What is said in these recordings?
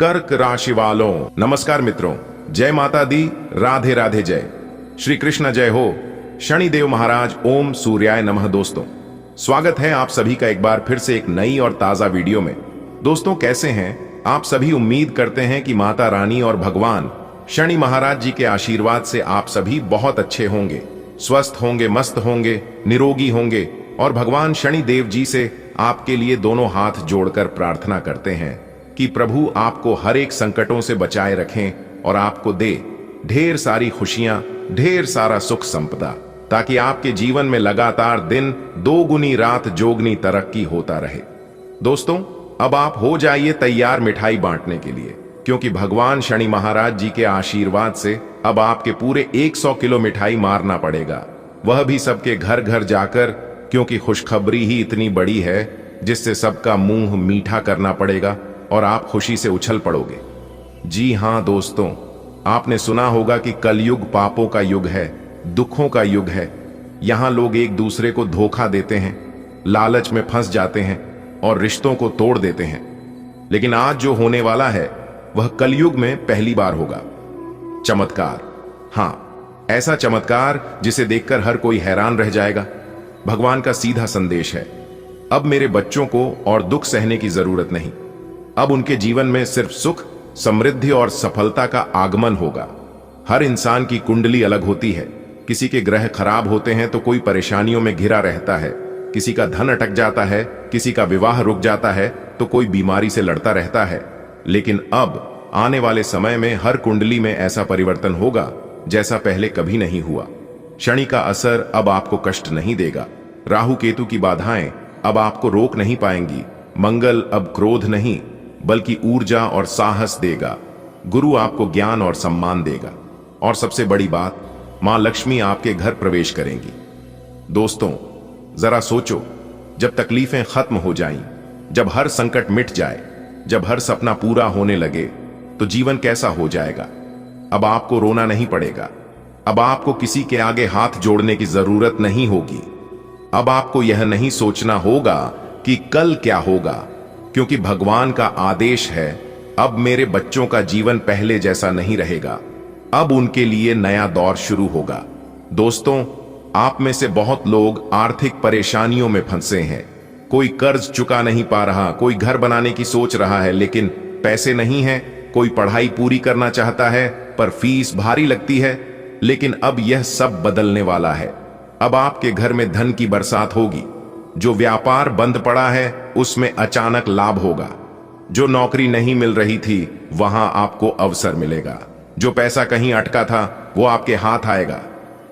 कर्क राशि वालों नमस्कार मित्रों, जय माता दी, राधे राधे, जय श्री कृष्ण, जय हो शनिदेव महाराज, ओम सूर्याय नमः। दोस्तों, स्वागत है आप सभी का एक बार फिर से एक नई और ताजा वीडियो में। दोस्तों, कैसे हैं आप सभी? उम्मीद करते हैं कि माता रानी और भगवान शनि महाराज जी के आशीर्वाद से आप सभी बहुत अच्छे होंगे, स्वस्थ होंगे, मस्त होंगे, निरोगी होंगे और भगवान शनि देव जी से आपके लिए दोनों हाथ जोड़कर प्रार्थना करते हैं कि प्रभु आपको हर एक संकटों से बचाए रखें और आपको दे ढेर सारी खुशियां, ढेर सारा सुख संपदा, ताकि आपके जीवन में लगातार दिन दोगुनी रात जोगनी तरक्की होता रहे। दोस्तों, अब आप हो जाइए तैयार मिठाई बांटने के लिए, क्योंकि भगवान शनि महाराज जी के आशीर्वाद से अब आपके पूरे 100 किलो मिठाई मारना पड़ेगा, वह भी सबके घर घर जाकर, क्योंकि खुशखबरी ही इतनी बड़ी है जिससे सबका मुंह मीठा करना पड़ेगा और आप खुशी से उछल पड़ोगे। जी हां दोस्तों, आपने सुना होगा कि कलयुग पापों का युग है, दुखों का युग है। यहां लोग एक दूसरे को धोखा देते हैं, लालच में फंस जाते हैं और रिश्तों को तोड़ देते हैं। लेकिन आज जो होने वाला है वह कलयुग में पहली बार होगा। चमत्कार, हां, ऐसा चमत्कार जिसे देखकर हर कोई हैरान रह जाएगा। भगवान का सीधा संदेश है, अब मेरे बच्चों को और दुख सहने की जरूरत नहीं। अब उनके जीवन में सिर्फ सुख, समृद्धि और सफलता का आगमन होगा। हर इंसान की कुंडली अलग होती है। किसी के ग्रह खराब होते हैं तो कोई परेशानियों में घिरा रहता है, किसी का धन अटक जाता है, किसी का विवाह रुक जाता है तो कोई बीमारी से लड़ता रहता है। लेकिन अब आने वाले समय में हर कुंडली में ऐसा परिवर्तन होगा जैसा पहले कभी नहीं हुआ। शनि का असर अब आपको कष्ट नहीं देगा। राहु केतु की बाधाएं अब आपको रोक नहीं पाएंगी। मंगल अब क्रोध नहीं बल्कि ऊर्जा और साहस देगा। गुरु आपको ज्ञान और सम्मान देगा। और सबसे बड़ी बात, मां लक्ष्मी आपके घर प्रवेश करेंगी। दोस्तों, जरा सोचो, जब तकलीफें खत्म हो जाएं, जब हर संकट मिट जाए, जब हर सपना पूरा होने लगे, तो जीवन कैसा हो जाएगा। अब आपको रोना नहीं पड़ेगा। अब आपको किसी के आगे हाथ जोड़ने की जरूरत नहीं होगी। अब आपको यह नहीं सोचना होगा कि कल क्या होगा, क्योंकि भगवान का आदेश है, अब मेरे बच्चों का जीवन पहले जैसा नहीं रहेगा। अब उनके लिए नया दौर शुरू होगा। दोस्तों, आप में से बहुत लोग आर्थिक परेशानियों में फंसे हैं। कोई कर्ज चुका नहीं पा रहा, कोई घर बनाने की सोच रहा है लेकिन पैसे नहीं है, कोई पढ़ाई पूरी करना चाहता है पर फीस भारी लगती है। लेकिन अब यह सब बदलने वाला है। अब आपके घर में धन की बरसात होगी। जो व्यापार बंद पड़ा है उसमें अचानक लाभ होगा। जो नौकरी नहीं मिल रही थी वहां आपको अवसर मिलेगा। जो पैसा कहीं अटका था वो आपके हाथ आएगा।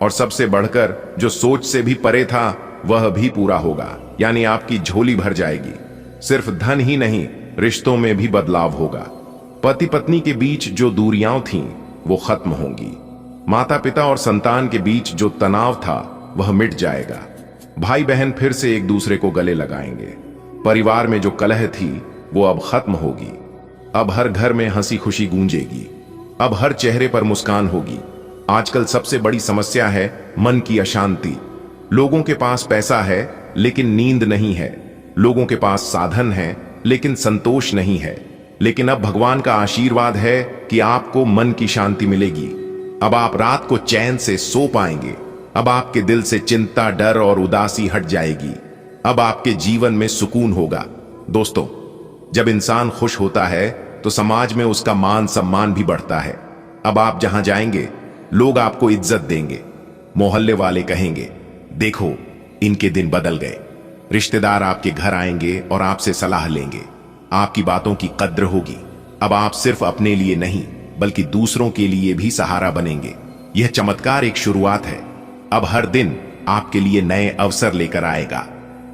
और सबसे बढ़कर जो सोच से भी परे था वह भी पूरा होगा, यानी आपकी झोली भर जाएगी। सिर्फ धन ही नहीं, रिश्तों में भी बदलाव होगा। पति पत्नी के बीच जो दूरियां थीं वो खत्म होंगी। माता पिता और संतान के बीच जो तनाव था वह मिट जाएगा। भाई बहन फिर से एक दूसरे को गले लगाएंगे। परिवार में जो कलह थी वो अब खत्म होगी। अब हर घर में हंसी खुशी गूंजेगी। अब हर चेहरे पर मुस्कान होगी। आजकल सबसे बड़ी समस्या है मन की अशांति। लोगों के पास पैसा है लेकिन नींद नहीं है। लोगों के पास साधन है लेकिन संतोष नहीं है। लेकिन अब भगवान का आशीर्वाद है कि आपको मन की शांति मिलेगी। अब आप रात को चैन से सो पाएंगे। अब आपके दिल से चिंता, डर और उदासी हट जाएगी। अब आपके जीवन में सुकून होगा। दोस्तों, जब इंसान खुश होता है तो समाज में उसका मान सम्मान भी बढ़ता है। अब आप जहां जाएंगे लोग आपको इज्जत देंगे। मोहल्ले वाले कहेंगे, देखो इनके दिन बदल गए। रिश्तेदार आपके घर आएंगे और आपसे सलाह लेंगे। आपकी बातों की कद्र होगी। अब आप सिर्फ अपने लिए नहीं बल्कि दूसरों के लिए भी सहारा बनेंगे। यह चमत्कार एक शुरुआत है। अब हर दिन आपके लिए नए अवसर लेकर आएगा।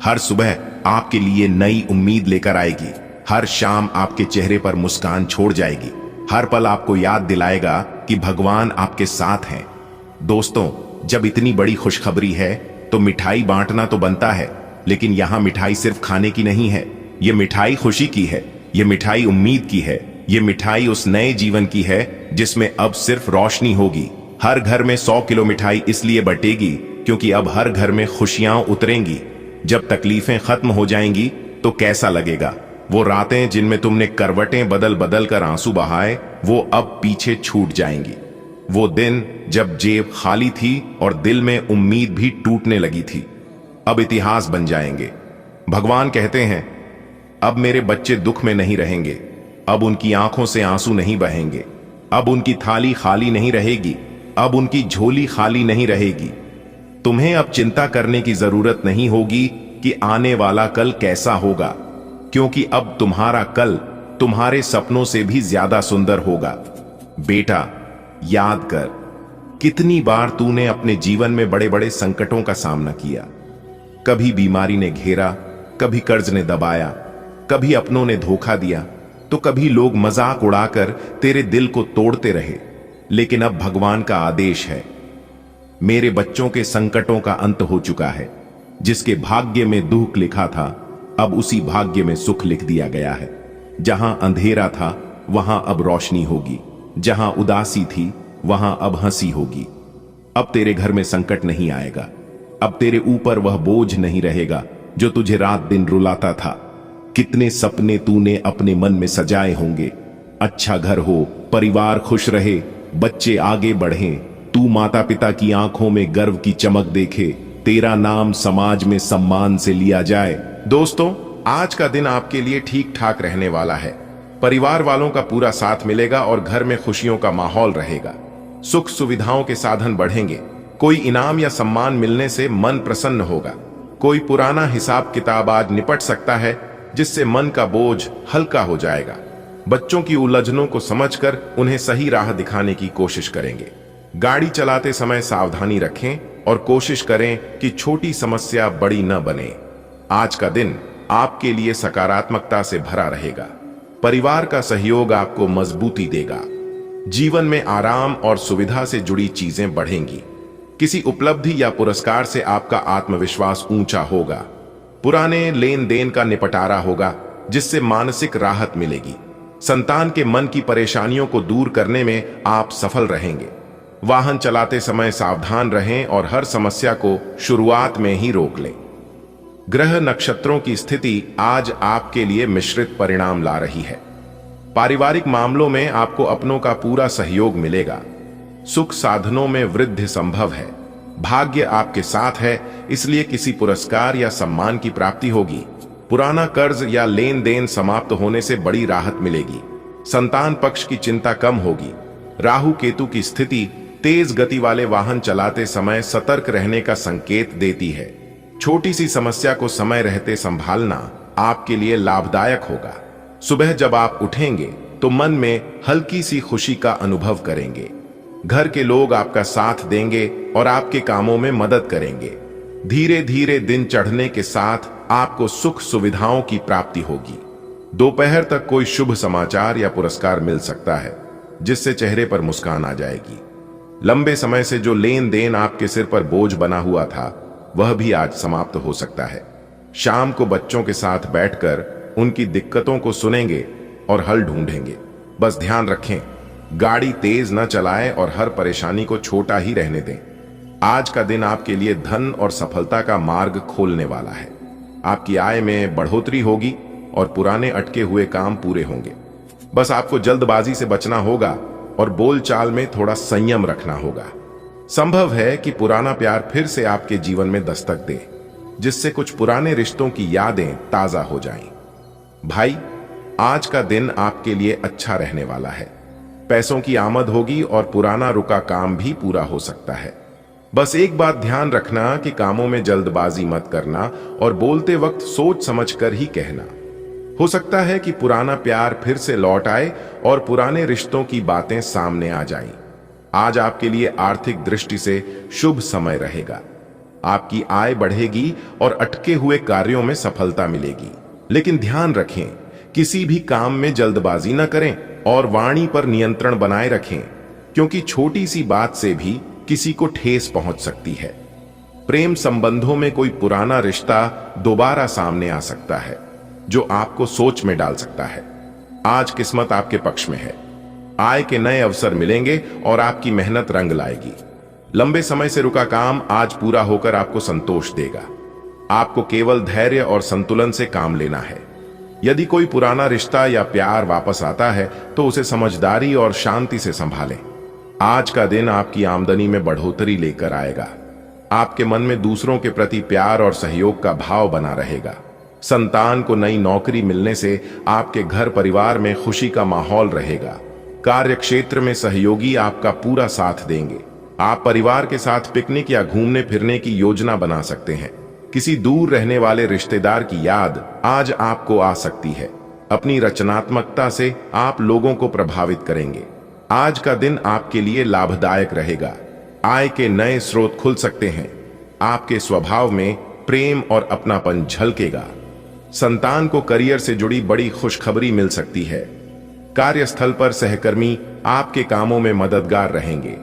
हर सुबह आपके लिए नई उम्मीद लेकर आएगी। हर शाम आपके चेहरे पर मुस्कान छोड़ जाएगी। हर पल आपको याद दिलाएगा कि भगवान आपके साथ हैं। दोस्तों, जब इतनी बड़ी खुशखबरी है तो मिठाई बांटना तो बनता है, लेकिन यहां मिठाई सिर्फ खाने की नहीं है। यह मिठाई खुशी की है, यह मिठाई उम्मीद की है, यह मिठाई उस नए जीवन की है जिसमें अब सिर्फ रोशनी होगी। हर घर में 100 किलो मिठाई इसलिए बटेगी क्योंकि अब हर घर में खुशियां उतरेंगी। जब तकलीफें खत्म हो जाएंगी तो कैसा लगेगा? वो रातें जिनमें तुमने करवटें बदल बदल कर आंसू बहाए, वो अब पीछे छूट जाएंगी। वो दिन जब जेब खाली थी और दिल में उम्मीद भी टूटने लगी थी, अब इतिहास बन जाएंगे। भगवान कहते हैं, अब मेरे बच्चे दुख में नहीं रहेंगे, अब उनकी आंखों से आंसू नहीं बहेंगे, अब उनकी थाली खाली नहीं रहेगी, अब उनकी झोली खाली नहीं रहेगी। तुम्हें अब चिंता करने की जरूरत नहीं होगी कि आने वाला कल कैसा होगा, क्योंकि अब तुम्हारा कल तुम्हारे सपनों से भी ज्यादा सुंदर होगा। बेटा, याद कर, कितनी बार तूने अपने जीवन में बड़े बड़े संकटों का सामना किया। कभी बीमारी ने घेरा, कभी कर्ज ने दबाया, कभी अपनों ने धोखा दिया, तो कभी लोग मजाक उड़ाकर तेरे दिल को तोड़ते रहे। लेकिन अब भगवान का आदेश है, मेरे बच्चों के संकटों का अंत हो चुका है। जिसके भाग्य में दुख लिखा था, अब उसी भाग्य में सुख लिख दिया गया है। जहां अंधेरा था वहां अब रोशनी होगी, जहां उदासी थी वहां अब हंसी होगी। अब तेरे घर में संकट नहीं आएगा, अब तेरे ऊपर वह बोझ नहीं रहेगा जो तुझे रात दिन रुलाता था। कितने सपने तूने अपने मन में सजाए होंगे, अच्छा घर हो, परिवार खुश रहे, बच्चे आगे बढ़ें, तू माता पिता की आंखों में गर्व की चमक देखे, तेरा नाम समाज में सम्मान से लिया जाए। दोस्तों, आज का दिन आपके लिए ठीक ठाक रहने वाला है। परिवार वालों का पूरा साथ मिलेगा और घर में खुशियों का माहौल रहेगा। सुख सुविधाओं के साधन बढ़ेंगे। कोई इनाम या सम्मान मिलने से मन प्रसन्न होगा। कोई पुराना हिसाब किताब आज निपट सकता है, जिससे मन का बोझ हल्का हो जाएगा। बच्चों की उलझनों को समझकर उन्हें सही राह दिखाने की कोशिश करेंगे। गाड़ी चलाते समय सावधानी रखें और कोशिश करें कि छोटी समस्या बड़ी न बने। आज का दिन आपके लिए सकारात्मकता से भरा रहेगा। परिवार का सहयोग आपको मजबूती देगा। जीवन में आराम और सुविधा से जुड़ी चीजें बढ़ेंगी। किसी उपलब्धि या पुरस्कार से आपका आत्मविश्वास ऊंचा होगा। पुराने लेन देन का निपटारा होगा, जिससे मानसिक राहत मिलेगी। संतान के मन की परेशानियों को दूर करने में आप सफल रहेंगे। वाहन चलाते समय सावधान रहें और हर समस्या को शुरुआत में ही रोक लें। ग्रह नक्षत्रों की स्थिति आज आपके लिए मिश्रित परिणाम ला रही है। पारिवारिक मामलों में आपको अपनों का पूरा सहयोग मिलेगा। सुख साधनों में वृद्धि संभव है। भाग्य आपके साथ है, इसलिए किसी पुरस्कार या सम्मान की प्राप्ति होगी। पुराना कर्ज या लेन देन समाप्त होने से बड़ी राहत मिलेगी। संतान पक्ष की चिंता कम होगी। राहु केतु की स्थिति तेज गति वाले वाहन चलाते समय सतर्क रहने का संकेत देती है। छोटी सी समस्या को समय रहते संभालना आपके लिए लाभदायक होगा। सुबह जब आप उठेंगे तो मन में हल्की सी खुशी का अनुभव करेंगे। घर के लोग आपका साथ देंगे और आपके कामों में मदद करेंगे। धीरे धीरे दिन चढ़ने के साथ आपको सुख सुविधाओं की प्राप्ति होगी। दोपहर तक कोई शुभ समाचार या पुरस्कार मिल सकता है, जिससे चेहरे पर मुस्कान आ जाएगी। लंबे समय से जो लेन देन आपके सिर पर बोझ बना हुआ था, वह भी आज समाप्त हो सकता है। शाम को बच्चों के साथ बैठकर उनकी दिक्कतों को सुनेंगे और हल ढूंढेंगे। बस ध्यान रखें, गाड़ी तेज न चलाएं और हर परेशानी को छोटा ही रहने दें। आज का दिन आपके लिए धन और सफलता का मार्ग खोलने वाला है। आपकी आय में बढ़ोतरी होगी और पुराने अटके हुए काम पूरे होंगे। बस आपको जल्दबाजी से बचना होगा और बोलचाल में थोड़ा संयम रखना होगा। संभव है कि पुराना प्यार फिर से आपके जीवन में दस्तक दे, जिससे कुछ पुराने रिश्तों की यादें ताजा हो जाएं। भाई, आज का दिन आपके लिए अच्छा रहने वाला है। पैसों की आमद होगी और पुराना रुका काम भी पूरा हो सकता है। बस एक बात ध्यान रखना कि कामों में जल्दबाजी मत करना और बोलते वक्त सोच समझकर ही कहना। हो सकता है कि पुराना प्यार फिर से लौट आए और पुराने रिश्तों की बातें सामने आ जाएं। आज आपके लिए आर्थिक दृष्टि से शुभ समय रहेगा। आपकी आय बढ़ेगी और अटके हुए कार्यों में सफलता मिलेगी। लेकिन ध्यान रखें, किसी भी काम में जल्दबाजी न करें और वाणी पर नियंत्रण बनाए रखें, क्योंकि छोटी सी बात से भी किसी को ठेस पहुंच सकती है। प्रेम संबंधों में कोई पुराना रिश्ता दोबारा सामने आ सकता है, जो आपको सोच में डाल सकता है। आज किस्मत आपके पक्ष में है। आय के नए अवसर मिलेंगे और आपकी मेहनत रंग लाएगी। लंबे समय से रुका काम आज पूरा होकर आपको संतोष देगा। आपको केवल धैर्य और संतुलन से काम लेना है। यदि कोई पुराना रिश्ता या प्यार वापस आता है तो उसे समझदारी और शांति से संभालें। आज का दिन आपकी आमदनी में बढ़ोतरी लेकर आएगा। आपके मन में दूसरों के प्रति प्यार और सहयोग का भाव बना रहेगा। संतान को नई नौकरी मिलने से आपके घर परिवार में खुशी का माहौल रहेगा। कार्य क्षेत्र में सहयोगी आपका पूरा साथ देंगे। आप परिवार के साथ पिकनिक या घूमने फिरने की योजना बना सकते हैं। किसी दूर रहने वाले रिश्तेदार की याद आज आपको आ सकती है। अपनी रचनात्मकता से आप लोगों को प्रभावित करेंगे। आज का दिन आपके लिए लाभदायक रहेगा। आय के नए स्रोत खुल सकते हैं। आपके स्वभाव में प्रेम और अपनापन झलकेगा। संतान को करियर से जुड़ी बड़ी खुशखबरी मिल सकती है। कार्यस्थल पर सहकर्मी आपके कामों में मददगार रहेंगे।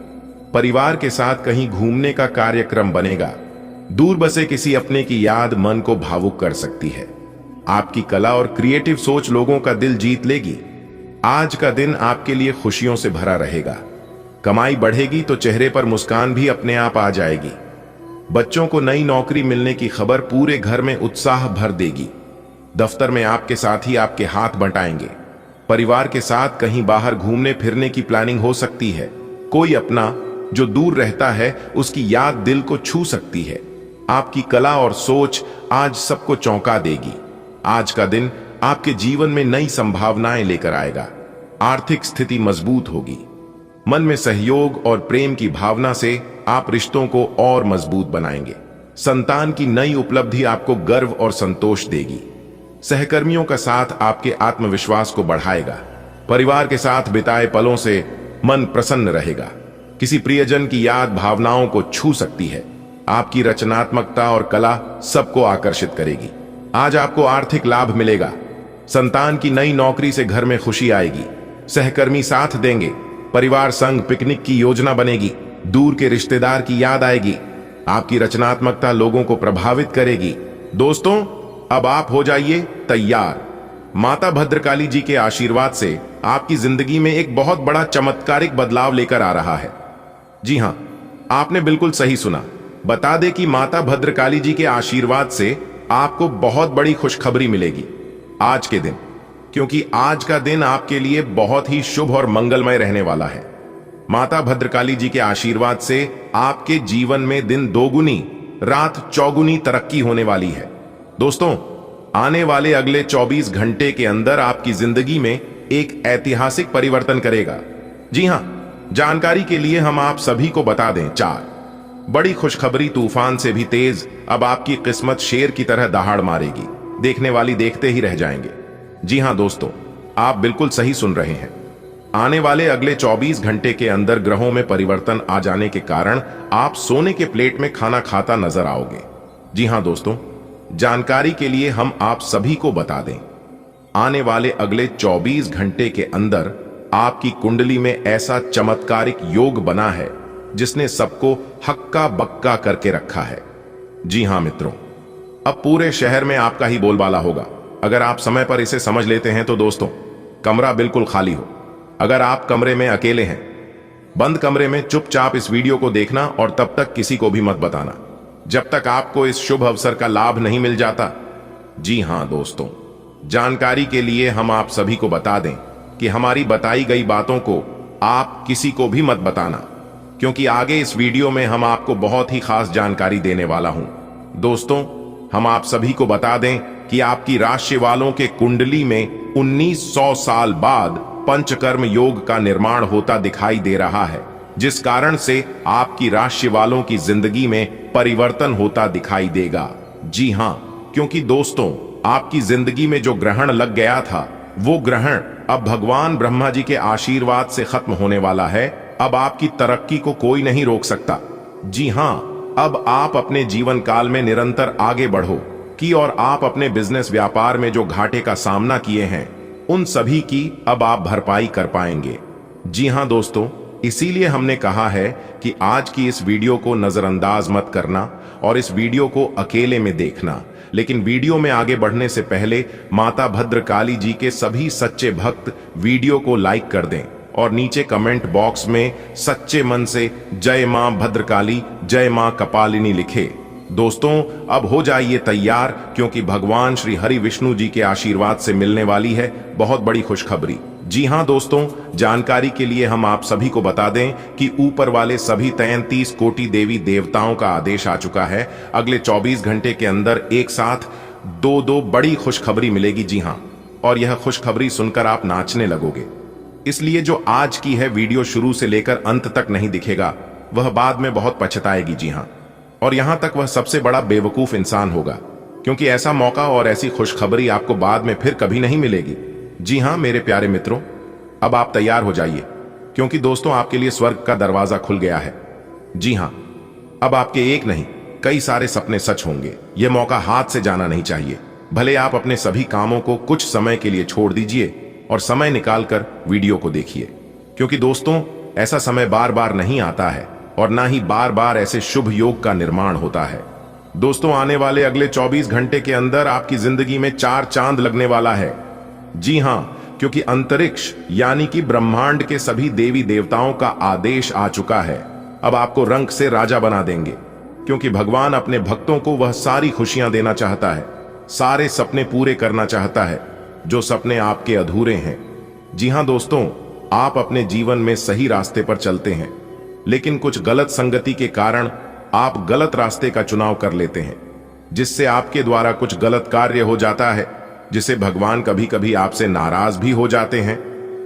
परिवार के साथ कहीं घूमने का कार्यक्रम बनेगा। दूर बसे किसी अपने की याद मन को भावुक कर सकती है। आपकी कला और क्रिएटिव सोच लोगों का दिल जीत लेगी। आज का दिन आपके लिए खुशियों से भरा रहेगा। कमाई बढ़ेगी तो चेहरे पर मुस्कान भी अपने आप आ जाएगी। बच्चों को नई नौकरी मिलने की खबर पूरे घर में उत्साह भर देगी। दफ्तर में आपके साथी आपके हाथ बंटाएंगे। परिवार के साथ कहीं बाहर घूमने फिरने की प्लानिंग हो सकती है। कोई अपना जो दूर रहता है उसकी याद दिल को छू सकती है। आपकी कला और सोच आज सबको चौंका देगी। आज का दिन आपके जीवन में नई संभावनाएं लेकर आएगा। आर्थिक स्थिति मजबूत होगी। मन में सहयोग और प्रेम की भावना से आप रिश्तों को और मजबूत बनाएंगे। संतान की नई उपलब्धि आपको गर्व और संतोष देगी। सहकर्मियों का साथ आपके आत्मविश्वास को बढ़ाएगा। परिवार के साथ बिताए पलों से मन प्रसन्न रहेगा। किसी प्रियजन की याद भावनाओं को छू सकती है। आपकी रचनात्मकता और कला सबको आकर्षित करेगी। आज आपको आर्थिक लाभ मिलेगा। संतान की नई नौकरी से घर में खुशी आएगी। सहकर्मी साथ देंगे। परिवार संग पिकनिक की योजना बनेगी। दूर के रिश्तेदार की याद आएगी। आपकी रचनात्मकता लोगों को प्रभावित करेगी। दोस्तों, अब आप हो जाइए तैयार। माता भद्रकाली जी के आशीर्वाद से आपकी जिंदगी में एक बहुत बड़ा चमत्कारिक बदलाव लेकर आ रहा है। जी हां, आपने बिल्कुल सही सुना। बता दें कि माता भद्रकाली जी के आशीर्वाद से आपको बहुत बड़ी खुशखबरी मिलेगी आज के दिन, क्योंकि आज का दिन आपके लिए बहुत ही शुभ और मंगलमय रहने वाला है। माता भद्रकाली जी के आशीर्वाद से आपके जीवन में दिन दोगुनी रात चौगुनी तरक्की होने वाली है। दोस्तों, आने वाले अगले 24 घंटे के अंदर आपकी जिंदगी में एक ऐतिहासिक परिवर्तन करेगा। जी हां, जानकारी के लिए हम आप सभी को बता दें, 4 बड़ी खुशखबरी तूफान से भी तेज अब आपकी किस्मत शेर की तरह दहाड़ मारेगी। देखने वाली देखते ही रह जाएंगे। जी हां दोस्तों, आप बिल्कुल सही सुन रहे हैं। आने वाले अगले 24 घंटे के अंदर ग्रहों में परिवर्तन आ जाने के कारण आप सोने के प्लेट में खाना खाता नजर आओगे। जी हां दोस्तों, जानकारी के लिए हम आप सभी को बता दें, आने वाले अगले 24 घंटे के अंदर आपकी कुंडली में ऐसा चमत्कारिक योग बना है जिसने सबको हक्का बक्का करके रखा है। जी हां मित्रों, अब पूरे शहर में आपका ही बोलबाला होगा। अगर आप समय पर इसे समझ लेते हैं तो दोस्तों, कमरा बिल्कुल खाली हो। अगर आप कमरे में अकेले हैं, बंद कमरे में चुपचाप इस वीडियो को देखना और तब तक किसी को भी मत बताना जब तक आपको इस शुभ अवसर का लाभ नहीं मिल जाता। जी हां दोस्तों, जानकारी के लिए हम आप सभी को बता दें कि हमारी बताई गई बातों को आप किसी को भी मत बताना, क्योंकि आगे इस वीडियो में हम आपको बहुत ही खास जानकारी देने वाला हूं। दोस्तों, हम आप सभी को बता दें कि आपकी राशि वालों के कुंडली में 1900 साल बाद पंचकर्म योग का निर्माण होता दिखाई दे रहा है, जिस कारण से आपकी राशि वालों की जिंदगी में परिवर्तन होता दिखाई देगा। जी हां, क्योंकि दोस्तों, आपकी जिंदगी में जो ग्रहण लग गया था, वो ग्रहण अब भगवान ब्रह्मा जी के आशीर्वाद से खत्म होने वाला है। अब आपकी तरक्की को कोई नहीं रोक सकता। जी हां, अब आप अपने जीवन काल में निरंतर आगे बढ़ो कि और आप अपने बिजनेस व्यापार में जो घाटे का सामना किए हैं, उन सभी की अब आप भरपाई कर पाएंगे। जी हां दोस्तों, इसीलिए हमने कहा है कि आज की इस वीडियो को नजरअंदाज मत करना और इस वीडियो को अकेले में देखना। लेकिन वीडियो में आगे बढ़ने से पहले माता भद्रकाली जी के सभी सच्चे भक्त वीडियो को लाइक कर दें और नीचे कमेंट बॉक्स में सच्चे मन से जय मां भद्रकाली, जय मां कपालिनी लिखे। दोस्तों अब हो जाइए तैयार, क्योंकि भगवान श्री हरि विष्णु जी के आशीर्वाद से मिलने वाली है बहुत बड़ी खुशखबरी। जी हां दोस्तों, जानकारी के लिए हम आप सभी को बता दें कि ऊपर वाले सभी 33 कोटि देवी देवताओं का आदेश आ चुका है। अगले 24 घंटे के अंदर एक साथ दो बड़ी खुशखबरी मिलेगी। जी हां, और यह खुशखबरी सुनकर आप नाचने लगोगे। इसलिए जो आज की है वीडियो शुरू से लेकर अंत तक नहीं दिखेगा, वह बाद में बहुत पछताएगी। जी हां, और यहां तक वह सबसे बड़ा बेवकूफ इंसान होगा, क्योंकि ऐसा मौका और ऐसी खुशखबरी आपको बाद में फिर कभी नहीं मिलेगी। जी हां मेरे प्यारे मित्रों, अब आप तैयार हो जाइए, क्योंकि दोस्तों आपके लिए स्वर्ग का दरवाजा खुल गया है। जी हां, अब आपके एक नहीं कई सारे सपने सच होंगे। यह मौका हाथ से जाना नहीं चाहिए। भले आप अपने सभी कामों को कुछ समय के लिए छोड़ दीजिए और समय निकालकर वीडियो को देखिए, क्योंकि दोस्तों ऐसा समय बार बार नहीं आता है और ना ही बार बार ऐसे शुभ योग का निर्माण होता है। दोस्तों आने वाले अगले 24 घंटे के अंदर आपकी जिंदगी में 4 चांद लगने वाला है। जी हां, क्योंकि अंतरिक्ष यानी कि ब्रह्मांड के सभी देवी देवताओं का आदेश आ चुका है। अब आपको रंग से राजा बना देंगे, क्योंकि भगवान अपने भक्तों को वह सारी खुशियां देना चाहता है, सारे सपने पूरे करना चाहता है जो सपने आपके अधूरे हैं। जी हां दोस्तों, आप अपने जीवन में सही रास्ते पर चलते हैं, लेकिन कुछ गलत संगति के कारण आप गलत रास्ते का चुनाव कर लेते हैं, जिससे आपके द्वारा कुछ गलत कार्य हो जाता है, जिसे भगवान कभी कभी आपसे नाराज भी हो जाते हैं,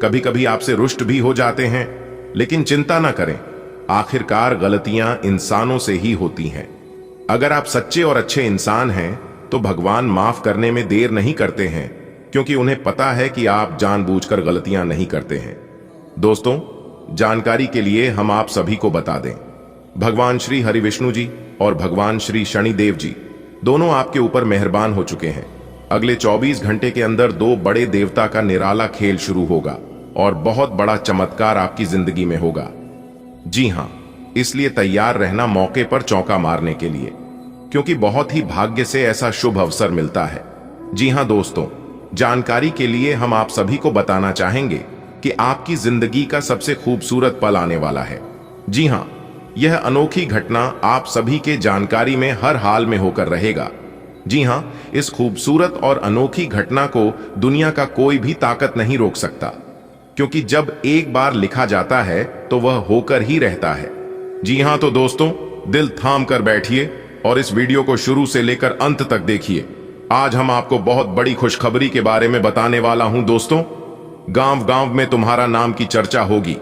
कभी कभी आपसे रुष्ट भी हो जाते हैं। लेकिन चिंता ना करें, आखिरकार गलतियां इंसानों से ही होती हैं। अगर आप सच्चे और अच्छे इंसान हैं तो भगवान माफ करने में देर नहीं करते हैं, क्योंकि उन्हें पता है कि आप जानबूझकर गलतियां नहीं करते हैं। दोस्तों जानकारी के लिए हम आप सभी को बता दें, भगवान श्री हरि विष्णु जी और भगवान श्री शनिदेव जी दोनों आपके ऊपर मेहरबान हो चुके हैं। अगले 24 घंटे के अंदर 2 बड़े देवता का निराला खेल शुरू होगा और बहुत बड़ा चमत्कार आपकी जिंदगी में होगा। जी हां, इसलिए तैयार रहना मौके पर चौका मारने के लिए, क्योंकि बहुत ही भाग्य से ऐसा शुभ अवसर मिलता है। जी हां दोस्तों, जानकारी के लिए हम आप सभी को बताना चाहेंगे कि आपकी जिंदगी का सबसे खूबसूरत पल आने वाला है। जी हां, यह अनोखी घटना आप सभी के जानकारी में हर हाल में होकर रहेगा। जी हां, इस खूबसूरत और अनोखी घटना को दुनिया का कोई भी ताकत नहीं रोक सकता, क्योंकि जब एक बार लिखा जाता है तो वह होकर ही रहता है। जी हां तो दोस्तों, दिल थाम कर बैठिए और इस वीडियो को शुरू से लेकर अंत तक देखिए। आज हम आपको बहुत बड़ी खुशखबरी के बारे में बताने वाला हूं। दोस्तों गांव गांव में तुम्हारा नाम की चर्चा होगी।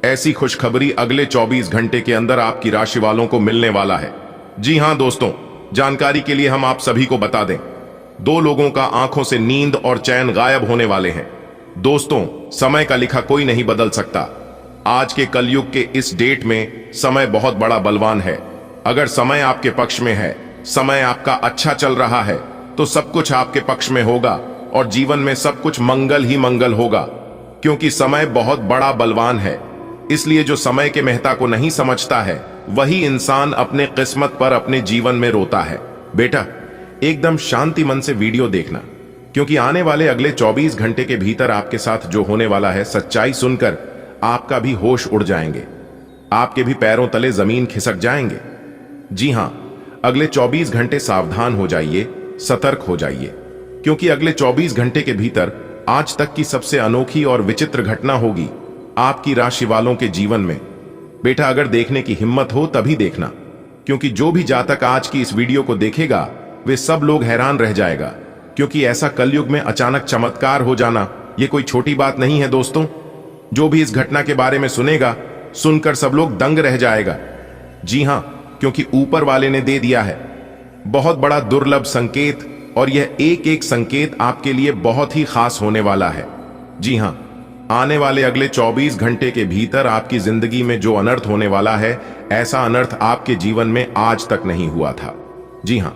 ऐसी खुशखबरी अगले 24 घंटे के अंदर आपकी राशि वालों को मिलने वाला है। जी हां दोस्तों, जानकारी के लिए हम आप सभी को बता दें, 2 लोगों का आंखों से नींद और चैन गायब होने वाले हैं। दोस्तों समय का लिखा कोई नहीं बदल सकता। आज के कलयुग के इस डेट में समय बहुत बड़ा बलवान है। अगर समय आपके पक्ष में है, समय आपका अच्छा चल रहा है, तो सब कुछ आपके पक्ष में होगा और जीवन में सब कुछ मंगल ही मंगल होगा, क्योंकि समय बहुत बड़ा बलवान है। इसलिए जो समय के महत्व को नहीं समझता है, वही इंसान अपने किस्मत पर अपने जीवन में रोता है। बेटा एकदम शांति मन से वीडियो देखना, क्योंकि आने वाले अगले 24 घंटे के भीतर आपके साथ जो होने वाला है, सच्चाई सुनकर आपका भी होश उड़ जाएंगे, आपके भी पैरों तले जमीन खिसक जाएंगे। जी हां, अगले 24 घंटे सावधान हो जाइए, सतर्क हो जाइए, क्योंकि अगले 24 घंटे के भीतर आज तक की सबसे अनोखी और विचित्र घटना होगी आपकी राशि वालों के जीवन में। बेटा अगर देखने की हिम्मत हो तभी देखना, क्योंकि जो भी जातक आज की इस वीडियो को देखेगा वे सब लोग हैरान रह जाएगा, क्योंकि ऐसा कलयुग में अचानक चमत्कार हो जाना ये कोई छोटी बात नहीं है। दोस्तों जो भी इस घटना के बारे में सुनेगा, सुनकर सब लोग दंग रह जाएगा। जी हां, क्योंकि ऊपर वाले ने दे दिया है बहुत बड़ा दुर्लभ संकेत, और यह एक एक संकेत आपके लिए बहुत ही खास होने वाला है। जी हां, आने वाले अगले 24 घंटे के भीतर आपकी जिंदगी में जो अनर्थ होने वाला है, ऐसा अनर्थ आपके जीवन में आज तक नहीं हुआ था। जी हां,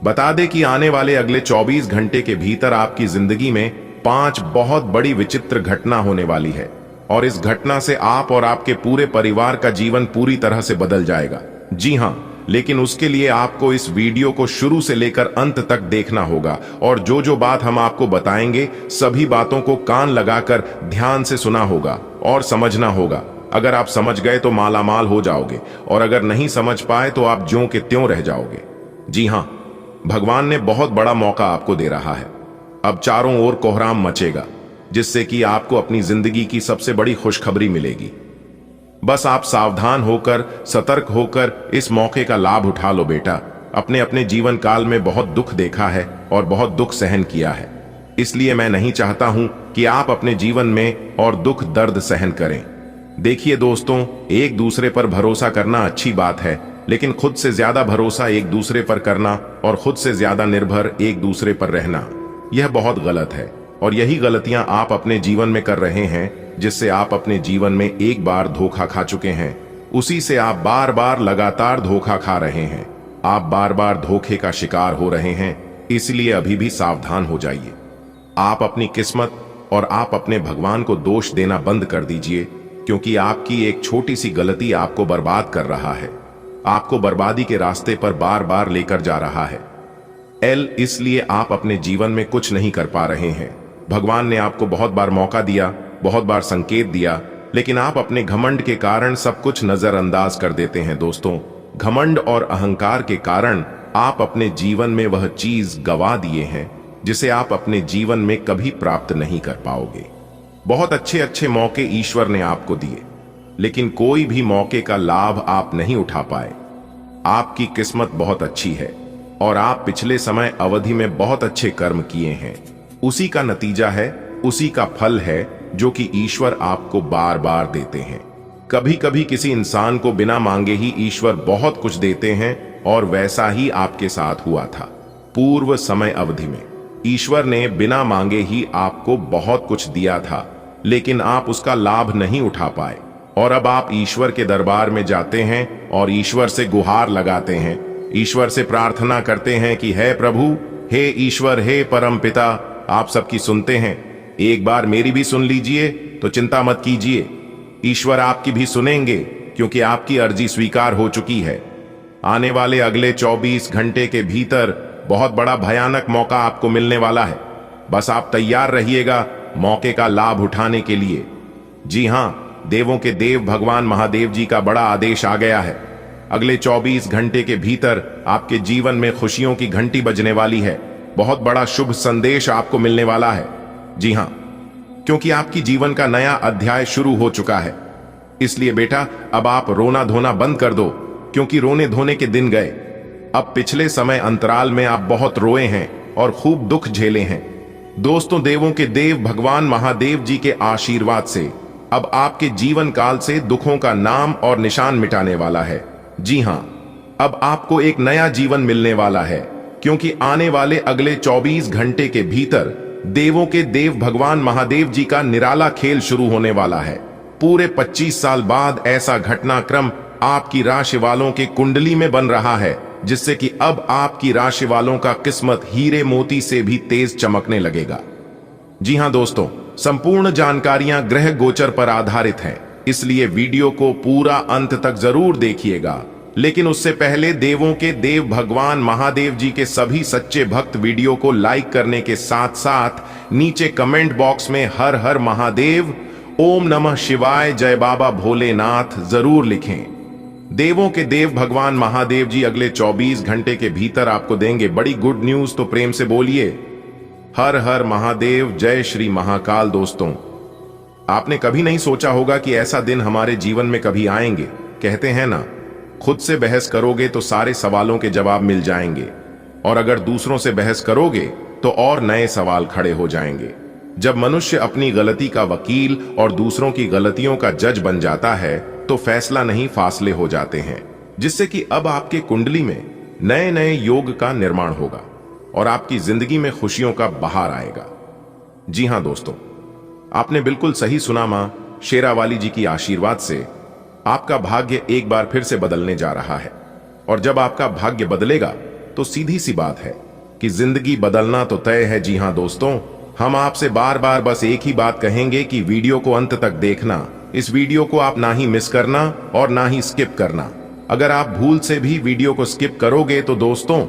बता दें कि आने वाले अगले 24 घंटे के भीतर आपकी जिंदगी में 5 बहुत बड़ी विचित्र घटना होने वाली है, और इस घटना से आप और आपके पूरे परिवार का जीवन पूरी तरह से बदल जाएगा। जी हां, लेकिन उसके लिए आपको इस वीडियो को शुरू से लेकर अंत तक देखना होगा, और जो जो बात हम आपको बताएंगे सभी बातों को कान लगाकर ध्यान से सुना होगा और समझना होगा। अगर आप समझ गए तो मालामाल हो जाओगे, और अगर नहीं समझ पाए तो आप ज्यों के त्यों रह जाओगे। जी हां, भगवान ने बहुत बड़ा मौका आपको दे रहा है। अब चारों ओर कोहराम मचेगा, जिससे कि आपको अपनी जिंदगी की सबसे बड़ी खुशखबरी मिलेगी। बस आप सावधान होकर, सतर्क होकर इस मौके का लाभ उठा लो बेटा। अपने अपने जीवन काल में बहुत दुख देखा है और बहुत दुख सहन किया है, इसलिए मैं नहीं चाहता हूं कि आप अपने जीवन में और दुख दर्द सहन करें। देखिए दोस्तों, एक दूसरे पर भरोसा करना अच्छी बात है, लेकिन खुद से ज्यादा भरोसा एक दूसरे पर करना और खुद से ज्यादा निर्भर एक दूसरे पर रहना, यह बहुत गलत है। और यही गलतियां आप अपने जीवन में कर रहे हैं, जिससे आप अपने जीवन में एक बार धोखा खा चुके हैं, उसी से आप बार बार लगातार धोखा खा रहे हैं। आप बार बार धोखे का शिकार हो रहे हैं, इसलिए अभी भी सावधान हो जाइए। आप अपनी किस्मत और आप अपने भगवान को दोष देना बंद कर दीजिए, क्योंकि आपकी एक छोटी सी गलती आपको बर्बाद कर रहा है, आपको बर्बादी के रास्ते पर बार बार लेकर जा रहा है। इसलिए आप अपने जीवन में कुछ नहीं कर पा रहे हैं। भगवान ने आपको बहुत बार मौका दिया, बहुत बार संकेत दिया, लेकिन आप अपने घमंड के कारण सब कुछ नजरअंदाज कर देते हैं। दोस्तों, घमंड और अहंकार के कारण आप अपने जीवन में वह चीज गवा दिए हैं जिसे आप अपने जीवन में कभी प्राप्त नहीं कर पाओगे। बहुत अच्छे अच्छे मौके ईश्वर ने आपको दिए, लेकिन कोई भी मौके का लाभ आप नहीं उठा पाए। आपकी किस्मत बहुत अच्छी है और आप पिछले समय अवधि में बहुत अच्छे कर्म किए हैं। उसी का नतीजा है, उसी का फल है जो कि ईश्वर आपको बार बार देते हैं। कभी कभी किसी इंसान को बिना मांगे ही ईश्वर बहुत कुछ देते हैं, और वैसा ही आपके साथ हुआ था। पूर्व समय अवधि में ईश्वर ने बिना मांगे ही आपको बहुत कुछ दिया था, लेकिन आप उसका लाभ नहीं उठा पाए। और अब आप ईश्वर के दरबार में जाते हैं और ईश्वर से गुहार लगाते हैं, ईश्वर से प्रार्थना करते हैं कि हे प्रभु, हे ईश्वर, हे परम पिता, आप सबकी सुनते हैं, एक बार मेरी भी सुन लीजिए, तो चिंता मत कीजिए, ईश्वर आपकी भी सुनेंगे, क्योंकि आपकी अर्जी स्वीकार हो चुकी है। आने वाले अगले 24 घंटे के भीतर बहुत बड़ा भयानक मौका आपको मिलने वाला है। बस आप तैयार रहिएगा मौके का लाभ उठाने के लिए। जी हां, देवों के देव भगवान महादेव जी का बड़ा आदेश आ गया है। अगले 24 घंटे के भीतर आपके जीवन में खुशियों की घंटी बजने वाली है। बहुत बड़ा शुभ संदेश आपको मिलने वाला है। जी हां, क्योंकि आपकी जीवन का नया अध्याय शुरू हो चुका है। इसलिए बेटा, अब आप रोना धोना बंद कर दो, क्योंकि रोने धोने के दिन गए। अब पिछले समय अंतराल में आप बहुत रोए हैं और खूब दुख झेले हैं। दोस्तों, देवों के देव भगवान महादेव जी के आशीर्वाद से अब आपके जीवन काल से दुखों का नाम और निशान मिटाने वाला है। जी हां, अब आपको एक नया जीवन मिलने वाला है, क्योंकि आने वाले अगले 24 घंटे के भीतर देवों के देव भगवान महादेव जी का निराला खेल शुरू होने वाला है। पूरे 25 साल बाद ऐसा घटनाक्रम आपकी राशि वालों के कुंडली में बन रहा है, जिससे कि अब आपकी राशि वालों का किस्मत हीरे मोती से भी तेज चमकने लगेगा। जी हां दोस्तों, संपूर्ण जानकारियां ग्रह गोचर पर आधारित हैं, इसलिए वीडियो को पूरा अंत तक जरूर देखिएगा। लेकिन उससे पहले देवों के देव भगवान महादेव जी के सभी सच्चे भक्त वीडियो को लाइक करने के साथ साथ नीचे कमेंट बॉक्स में हर हर महादेव, ओम नमः शिवाय, जय बाबा भोलेनाथ जरूर लिखें। देवों के देव भगवान महादेव जी अगले 24 घंटे के भीतर आपको देंगे बड़ी गुड न्यूज, तो प्रेम से बोलिए हर हर महादेव, जय श्री महाकाल। दोस्तों, आपने कभी नहीं सोचा होगा कि ऐसा दिन हमारे जीवन में कभी आएंगे। कहते हैं ना, खुद से बहस करोगे तो सारे सवालों के जवाब मिल जाएंगे, और अगर दूसरों से बहस करोगे तो और नए सवाल खड़े हो जाएंगे। जब मनुष्य अपनी गलती का वकील और दूसरों की गलतियों का जज बन जाता है, तो फैसला नहीं फासले हो जाते हैं, जिससे कि अब आपके कुंडली में नए नए योग का निर्माण होगा और आपकी जिंदगी में खुशियों का बहार आएगा। जी हां दोस्तों, आपने बिल्कुल सही सुना। मां शेरावाली जी की आशीर्वाद से आपका भाग्य एक बार फिर से बदलने जा रहा है। और जब आपका भाग्य बदलेगा तो सीधी सी बात है कि जिंदगी बदलना तो तय है। जी हां दोस्तों, हम आपसे बार बार बस एक ही बात कहेंगे कि वीडियो को अंत तक देखना। इस वीडियो को आप ना ही मिस करना और ना ही स्किप करना। अगर आप भूल से भी वीडियो को स्किप करोगे तो दोस्तों,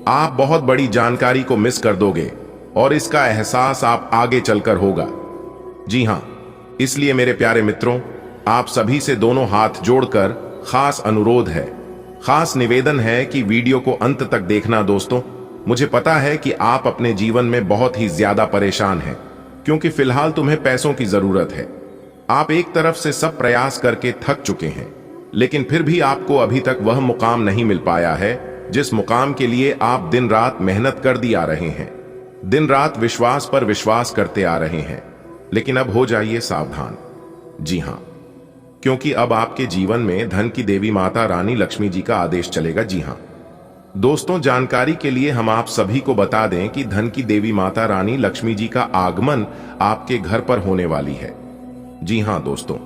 आप बहुत बड़ी जानकारी को मिस कर दोगे और इसका एहसास आप आगे चलकर होगा। जी हां, इसलिए मेरे प्यारे मित्रों, आप सभी से दोनों हाथ जोड़कर खास अनुरोध है खास निवेदन है कि वीडियो को अंत तक देखना दोस्तों। मुझे पता है कि आप अपने जीवन में बहुत ही ज्यादा परेशान हैं, क्योंकि फिलहाल तुम्हें पैसों की जरूरत है। आप एक तरफ से सब प्रयास करके थक चुके हैं, लेकिन फिर भी आपको अभी तक वह मुकाम नहीं मिल पाया है जिस मुकाम के लिए आप दिन रात मेहनत कर दी आ रहे हैं, दिन रात विश्वास पर विश्वास करते आ रहे हैं। लेकिन अब हो जाइए सावधान। जी हां, क्योंकि अब आपके जीवन में धन की देवी माता रानी लक्ष्मी जी का आदेश चलेगा। जी हां दोस्तों, जानकारी के लिए हम आप सभी को बता दें कि धन की देवी माता रानी लक्ष्मी जी का आगमन आपके घर पर होने वाली है। जी हां दोस्तों,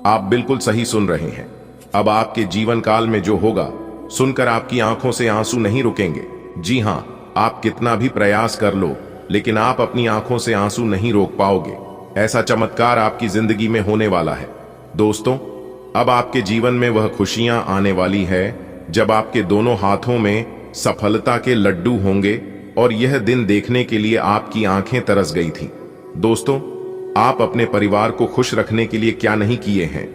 आप बिल्कुल सही सुन रहे हैं। अब आपके जीवन काल में जो होगा, सुनकर आपकी आंखों से आंसू नहीं रुकेंगे। जी हां, आप कितना भी प्रयास कर लो, लेकिन आप अपनी आंखों से आंसू नहीं रोक पाओगे। ऐसा चमत्कार आपकी जिंदगी में होने वाला है दोस्तों। अब आपके जीवन में वह खुशियां आने वाली है जब आपके दोनों हाथों में सफलता के लड्डू होंगे, और यह दिन देखने के लिए आपकी आंखें तरस गई थीं। दोस्तों, आप अपने परिवार को खुश रखने के लिए क्या नहीं किए हैं,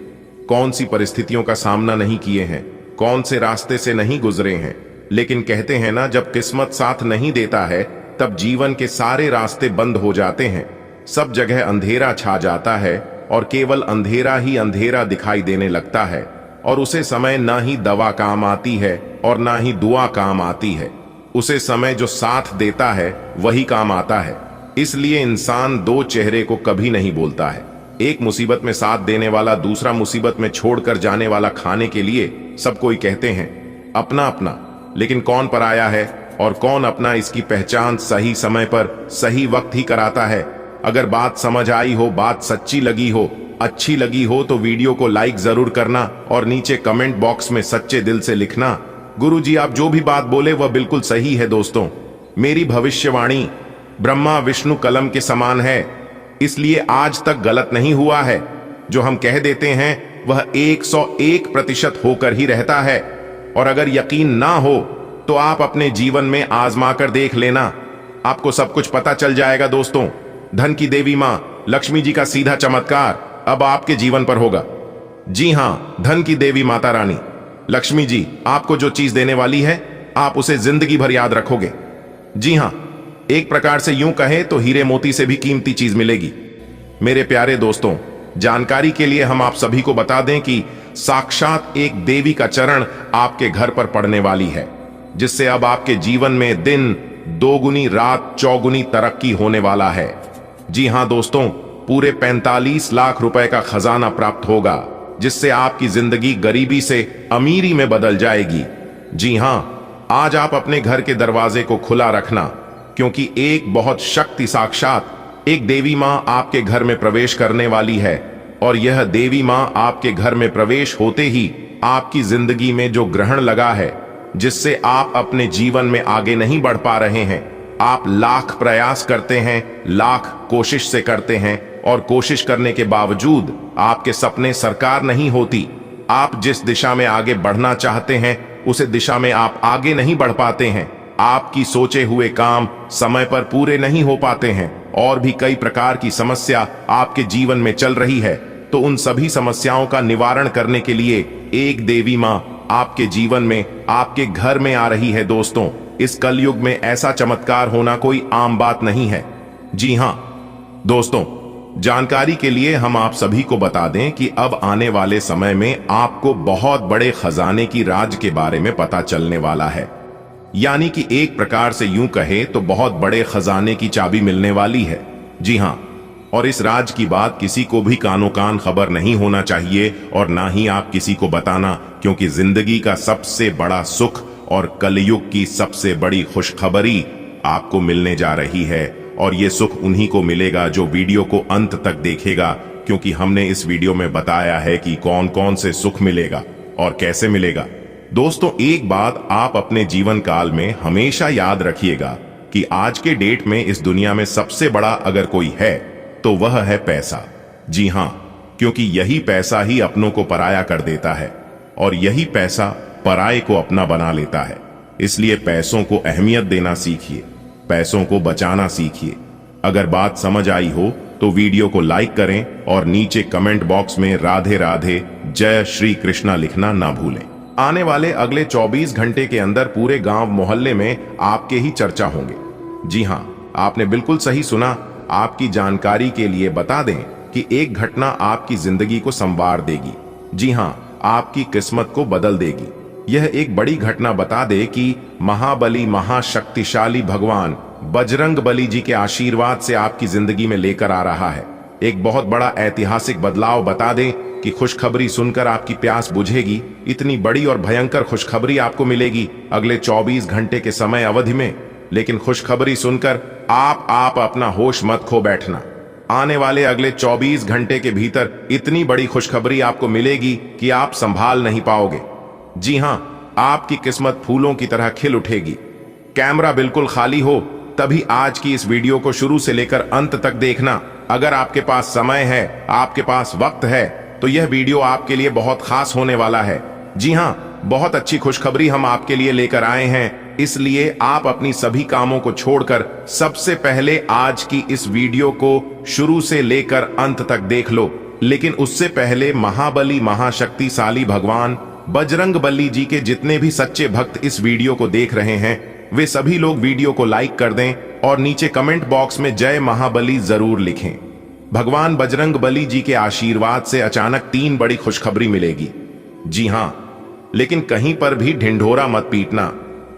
कौन सी परिस्थितियों का सामना नहीं किए हैं, कौन से रास्ते से नहीं गुजरे हैं। लेकिन कहते हैं ना, जब किस्मत साथ नहीं देता है तब जीवन के सारे रास्ते बंद हो जाते हैं, सब जगह अंधेरा छा जाता है और केवल अंधेरा ही अंधेरा दिखाई देने लगता है। और उसे समय ना ही दवा काम आती है और ना ही दुआ काम आती है। उसे समय जो साथ देता है वही काम आता है। इसलिए इंसान दो चेहरे को कभी नहीं बोलता है। एक मुसीबत में साथ देने वाला दूसरा मुसीबत में छोड़कर जाने वाला। खाने के लिए सब कोई कहते हैं अपना अपना, लेकिन कौन पराया है और कौन अपना, इसकी पहचान सही समय पर सही वक्त ही कराता है। अगर बात समझ आई हो, बात सच्ची लगी हो, अच्छी लगी हो तो वीडियो को लाइक जरूर करना और नीचे कमेंट बॉक्स में सच्चे दिल से लिखना, गुरुजी आप जो भी बात बोले वह बिल्कुल सही है। दोस्तों, मेरी भविष्यवाणी ब्रह्मा विष्णु कलम के समान है, इसलिए आज तक गलत नहीं हुआ है। जो हम कह देते हैं वह 101% होकर ही रहता है। और अगर यकीन ना हो तो आप अपने जीवन में आजमा कर देख लेना, आपको सब कुछ पता चल जाएगा। दोस्तों, धन की देवी मां लक्ष्मी जी का सीधा चमत्कार अब आपके जीवन पर होगा। जी हां, धन की देवी माता रानी लक्ष्मी जी आपको जो चीज देने वाली है, आप उसे जिंदगी भर याद रखोगे। जी हां, एक प्रकार से यूं कहें तो हीरे मोती से भी कीमती चीज मिलेगी। मेरे प्यारे दोस्तों, जानकारी के लिए हम आप सभी को बता दें कि साक्षात एक देवी का चरण आपके घर पर पड़ने वाली है, जिससे अब आपके जीवन में दिन दोगुनी रात चौगुनी तरक्की होने वाला है। जी हां दोस्तों, पूरे 45 लाख रुपए का खजाना प्राप्त होगा, जिससे आपकी जिंदगी गरीबी से अमीरी में बदल जाएगी। जी हां, आज आप अपने घर के दरवाजे को खुला रखना, क्योंकि एक बहुत शक्ति साक्षात एक देवी मां आपके घर में प्रवेश करने वाली है। और यह देवी मां आपके घर में प्रवेश होते ही आपकी जिंदगी में जो ग्रहण लगा है, जिससे आप अपने जीवन में आगे नहीं बढ़ पा रहे हैं, आप लाख प्रयास करते हैं, लाख कोशिश से करते हैं, और कोशिश करने के बावजूद आपके सपने साकार नहीं होती। आप जिस दिशा में आगे बढ़ना चाहते हैं उस दिशा में आप आगे नहीं बढ़ पाते हैं। आपकी सोचे हुए काम समय पर पूरे नहीं हो पाते हैं, और भी कई प्रकार की समस्या आपके जीवन में चल रही है। तो उन सभी समस्याओं का निवारण करने के लिए एक देवी मां आपके जीवन में, आपके घर में आ रही है। दोस्तों, इस कलयुग में ऐसा चमत्कार होना कोई आम बात नहीं है। जी हां दोस्तों, जानकारी के लिए हम आप सभी को बता दें कि अब आने वाले समय में आपको बहुत बड़े खजाने की राज के बारे में पता चलने वाला है। यानी कि एक प्रकार से यूं कहे तो बहुत बड़े खजाने की चाबी मिलने वाली है। जी हां, और इस राज की बात किसी को भी कानो कान खबर नहीं होना चाहिए, और ना ही आप किसी को बताना, क्योंकि जिंदगी का सबसे बड़ा सुख और कलयुग की सबसे बड़ी खुशखबरी आपको मिलने जा रही है। और ये सुख उन्हीं को मिलेगा जो वीडियो को अंत तक देखेगा, क्योंकि हमने इस वीडियो में बताया है कि कौन कौन से सुख मिलेगा और कैसे मिलेगा। दोस्तों, एक बात आप अपने जीवन काल में हमेशा याद रखिएगा कि आज के डेट में इस दुनिया में सबसे बड़ा अगर कोई है तो वह है पैसा। जी हां, क्योंकि यही पैसा ही अपनों को पराया कर देता है, और यही पैसा पराये को अपना बना लेता है। इसलिए पैसों को अहमियत देना सीखिए, पैसों को बचाना सीखिए। अगर बात समझ आई हो तो वीडियो को लाइक करें और नीचे कमेंट बॉक्स में राधे राधे जय श्री कृष्णा लिखना ना भूलें। आने वाले अगले 24 घंटे के अंदर पूरे गांव मोहल्ले में आपके ही चर्चा होंगे। जी हां, आपने बिल्कुल सही सुना। आपकी जानकारी के लिए बता दें कि एक घटना आपकी जिंदगी को संवार देगी। जी हां, आपकी किस्मत को बदल देगी। यह एक बड़ी घटना बता दे कि महाबली महाशक्तिशाली भगवान बजरंग बली जी के आशीर्वाद से आपकी जिंदगी में लेकर आ रहा है एक बहुत बड़ा ऐतिहासिक बदलाव। बता दें कि खुशखबरी सुनकर आपकी प्यास बुझेगी। इतनी बड़ी और भयंकर खुशखबरी आपको मिलेगी अगले 24 घंटे के समय अवधि में। लेकिन खुशखबरी सुनकर आप अपना होश मत खो बैठना। आने वाले अगले 24 घंटे के भीतर इतनी बड़ी खुशखबरी आपको मिलेगी कि आप संभाल नहीं पाओगे। जी हां, आपकी किस्मत फूलों की तरह खिल उठेगी। कैमरा बिल्कुल खाली हो तभी आज की इस वीडियो को शुरू से लेकर अंत तक देखना। अगर आपके पास समय है, आपके पास वक्त है, तो यह वीडियो आपके लिए बहुत खास होने वाला है। जी हां, बहुत अच्छी खुशखबरी हम आपके लिए लेकर आए हैं, इसलिए आप अपनी सभी कामों को छोड़कर सबसे पहले आज की इस वीडियो को शुरू से लेकर अंत तक देख लो। लेकिन उससे पहले महाबली महाशक्तिशाली भगवान बजरंग बली जी के जितने भी सच्चे भक्त इस वीडियो को देख रहे हैं, वे सभी लोग वीडियो को लाइक कर दें और नीचे कमेंट बॉक्स में जय महाबली जरूर लिखें। भगवान बजरंग बली जी के आशीर्वाद से अचानक 3 बड़ी खुशखबरी मिलेगी। जी हां, लेकिन कहीं पर भी ढिंढोरा मत पीटना,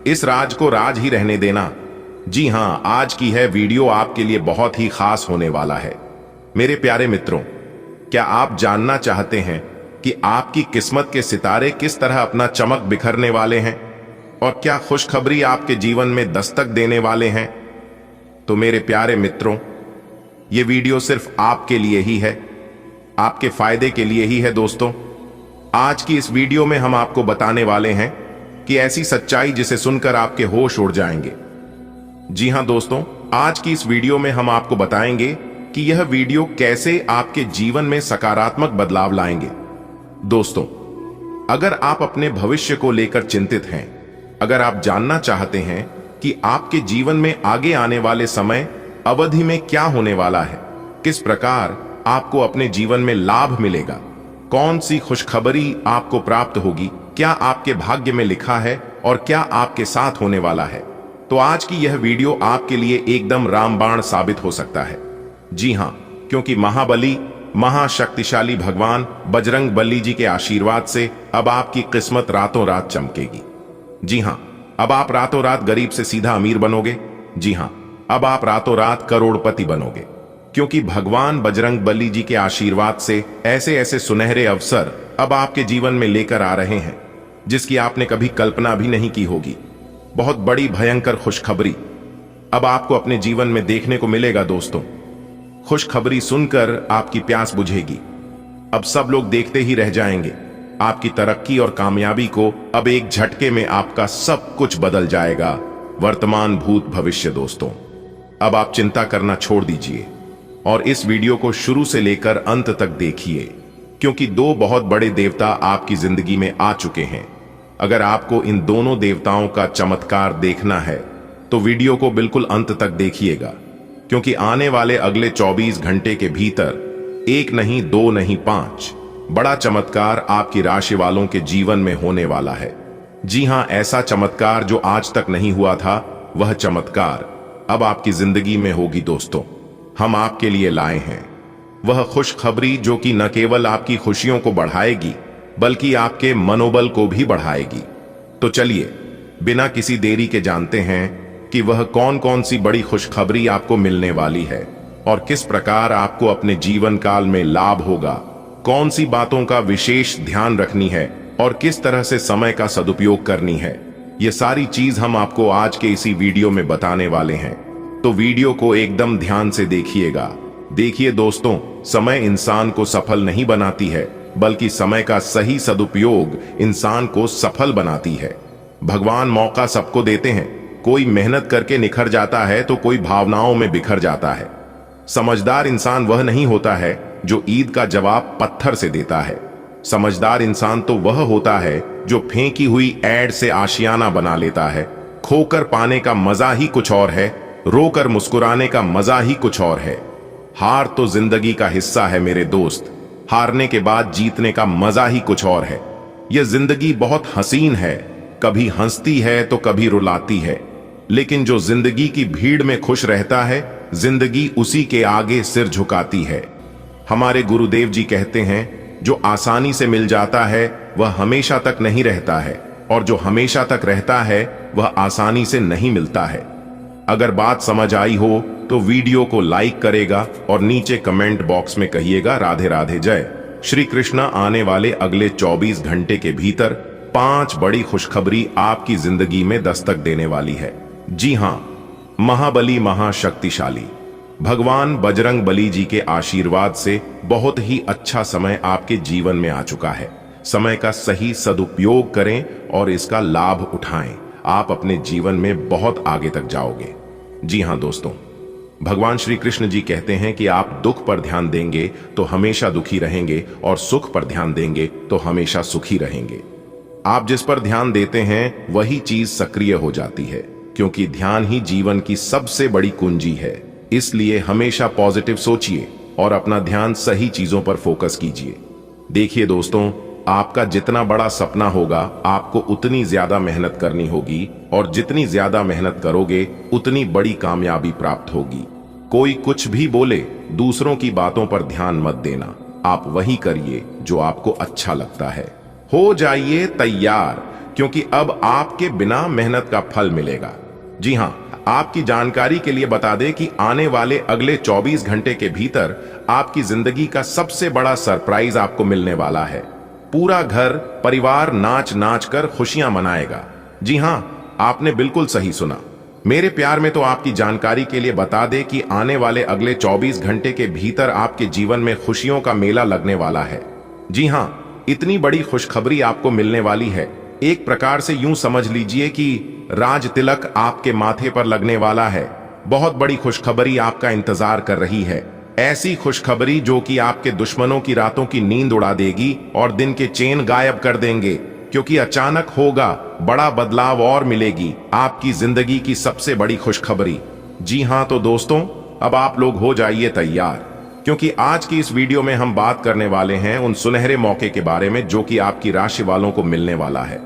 इस राज को राज ही रहने देना। जी हां, आज की है वीडियो आपके लिए बहुत ही खास होने वाला है। मेरे प्यारे मित्रों, क्या आप जानना चाहते हैं कि आपकी किस्मत के सितारे किस तरह अपना चमक बिखरने वाले हैं और क्या खुशखबरी आपके जीवन में दस्तक देने वाले हैं? तो मेरे प्यारे मित्रों, यह वीडियो सिर्फ आपके लिए ही है, आपके फायदे के लिए ही है। दोस्तों, आज की इस वीडियो में हम आपको बताने वाले हैं कि ऐसी सच्चाई जिसे सुनकर आपके होश उड़ जाएंगे। जी हां दोस्तों, आज की इस वीडियो में हम आपको बताएंगे कि यह वीडियो कैसे आपके जीवन में सकारात्मक बदलाव लाएंगे। दोस्तों, अगर आप अपने भविष्य को लेकर चिंतित हैं, अगर आप जानना चाहते हैं कि आपके जीवन में आगे आने वाले समय अवधि में क्या होने वाला है, किस प्रकार आपको अपने जीवन में लाभ मिलेगा, कौन सी खुशखबरी आपको प्राप्त होगी, क्या आपके भाग्य में लिखा है और क्या आपके साथ होने वाला है, तो आज की यह वीडियो आपके लिए एकदम रामबाण साबित हो सकता है। जी हां, क्योंकि महाबली महाशक्तिशाली भगवान बजरंग बली जी के आशीर्वाद से अब आपकी किस्मत रातों रात चमकेगी। जी हां, अब आप रातों रात गरीब से सीधा अमीर बनोगे। जी हां, अब आप रातों रात करोड़पति बनोगे, क्योंकि भगवान बजरंग बली जी के आशीर्वाद से ऐसे ऐसे सुनहरे अवसर अब आपके जीवन में लेकर आ रहे हैं जिसकी आपने कभी कल्पना भी नहीं की होगी। बहुत बड़ी भयंकर खुशखबरी अब आपको अपने जीवन में देखने को मिलेगा। दोस्तों, खुशखबरी सुनकर आपकी प्यास बुझेगी। अब सब लोग देखते ही रह जाएंगे। आपकी तरक्की और कामयाबी को अब एक झटके में आपका सब कुछ बदल जाएगा, वर्तमान भूत भविष्य। दोस्तों, अब आप चिंता करना छोड़ दीजिए और इस वीडियो को शुरू से लेकर अंत तक देखिए, क्योंकि 2 बहुत बड़े देवता आपकी जिंदगी में आ चुके हैं। अगर आपको इन दोनों देवताओं का चमत्कार देखना है तो वीडियो को बिल्कुल अंत तक देखिएगा, क्योंकि आने वाले अगले 24 घंटे के भीतर 1 नहीं 2 नहीं 5 बड़ा चमत्कार आपकी राशि वालों के जीवन में होने वाला है। जी हां, ऐसा चमत्कार जो आज तक नहीं हुआ था, वह चमत्कार अब आपकी जिंदगी में होगी। दोस्तों, हम आपके लिए लाए हैं वह खुशखबरी जो कि न केवल आपकी खुशियों को बढ़ाएगी बल्कि आपके मनोबल को भी बढ़ाएगी। तो चलिए बिना किसी देरी के जानते हैं कि वह कौन कौन सी बड़ी खुशखबरी आपको मिलने वाली है और किस प्रकार आपको अपने जीवन काल में लाभ होगा, कौन सी बातों का विशेष ध्यान रखनी है और किस तरह से समय का सदुपयोग करनी है। ये सारी चीज हम आपको आज के इसी वीडियो में बताने वाले हैं, तो वीडियो को एकदम ध्यान से देखिएगा। देखिए दोस्तों, समय इंसान को सफल नहीं बनाती है, बल्कि समय का सही सदुपयोग इंसान को सफल बनाती है। भगवान मौका सबको देते हैं, कोई मेहनत करके निखर जाता है तो कोई भावनाओं में बिखर जाता है। समझदार इंसान वह नहीं होता है जो ईद का जवाब पत्थर से देता है। समझदार इंसान तो वह होता है जो फेंकी हुई ऐड से आशियाना बना लेता है। खोकर पाने का मजा ही कुछ और है, रोकर मुस्कुराने का मजा ही कुछ और है। हार तो जिंदगी का हिस्सा है मेरे दोस्त, हारने के बाद जीतने का मजा ही कुछ और है। यह जिंदगी बहुत हसीन है, कभी हंसती है तो कभी रुलाती है, लेकिन जो जिंदगी की भीड़ में खुश रहता है, जिंदगी उसी के आगे सिर झुकाती है। हमारे गुरुदेव जी कहते हैं, जो आसानी से मिल जाता है वह हमेशा तक नहीं रहता है, और जो हमेशा तक रहता है वह आसानी से नहीं मिलता है। अगर बात समझ आई हो तो वीडियो को लाइक करेगा और नीचे कमेंट बॉक्स में कहिएगा राधे राधे जय। श्री कृष्णा आने वाले अगले 24 घंटे के भीतर 5 बड़ी खुशखबरी आपकी जिंदगी में दस्तक देने वाली है। जी हां, महाबली महाशक्तिशाली भगवान बजरंग बली जी के आशीर्वाद से बहुत ही अच्छा समय आपके जीवन में आ चुका है। समय का सही सदुपयोग करें और इसका लाभ उठाएं। आप अपने जीवन में बहुत आगे तक जाओगे। जी हां दोस्तों, भगवान श्री कृष्ण जी कहते हैं कि आप दुख पर ध्यान देंगे तो हमेशा दुखी रहेंगे, और सुख पर ध्यान देंगे तो हमेशा सुखी रहेंगे। आप जिस पर ध्यान देते हैं वही चीज सक्रिय हो जाती है, क्योंकि ध्यान ही जीवन की सबसे बड़ी कुंजी है। इसलिए हमेशा पॉजिटिव सोचिए और अपना ध्यान सही चीजों पर फोकस कीजिए। देखिए दोस्तों, आपका जितना बड़ा सपना होगा, आपको उतनी ज्यादा मेहनत करनी होगी, और जितनी ज्यादा मेहनत करोगे उतनी बड़ी कामयाबी प्राप्त होगी। कोई कुछ भी बोले, दूसरों की बातों पर ध्यान मत देना। आप वही करिए जो आपको अच्छा लगता है। हो जाइए तैयार, क्योंकि अब आपके बिना मेहनत का फल मिलेगा। जी हां, आपकी जानकारी के लिए बता दें कि आने वाले अगले 24 घंटे के भीतर आपकी जिंदगी का सबसे बड़ा सरप्राइज आपको मिलने वाला है। पूरा घर परिवार नाच नाच कर खुशियां मनाएगा। जी हां, आपने बिल्कुल सही सुना। मेरे प्यार में तो आपकी जानकारी के लिए बता दें कि आने वाले अगले 24 घंटे के भीतर आपके जीवन में खुशियों का मेला लगने वाला है। जी हां, इतनी बड़ी खुशखबरी आपको मिलने वाली है। एक प्रकार से यूं समझ लीजिए कि राज तिलक आपके माथे पर लगने वाला है। बहुत बड़ी खुशखबरी आपका इंतजार कर रही है। ऐसी खुशखबरी जो कि आपके दुश्मनों की रातों की नींद उड़ा देगी और दिन के चैन गायब कर देंगे, क्योंकि अचानक होगा, बड़ा बदलाव और मिलेगी आपकी जिंदगी की सबसे बड़ी खुशखबरी। जी हां, तो दोस्तों, अब आप लोग हो जाइए तैयार, क्योंकि आज की इस वीडियो में हम बात करने वाले हैं उन सुनहरे मौके के बारे में जो कि आपकी राशि वालों को मिलने वाला है।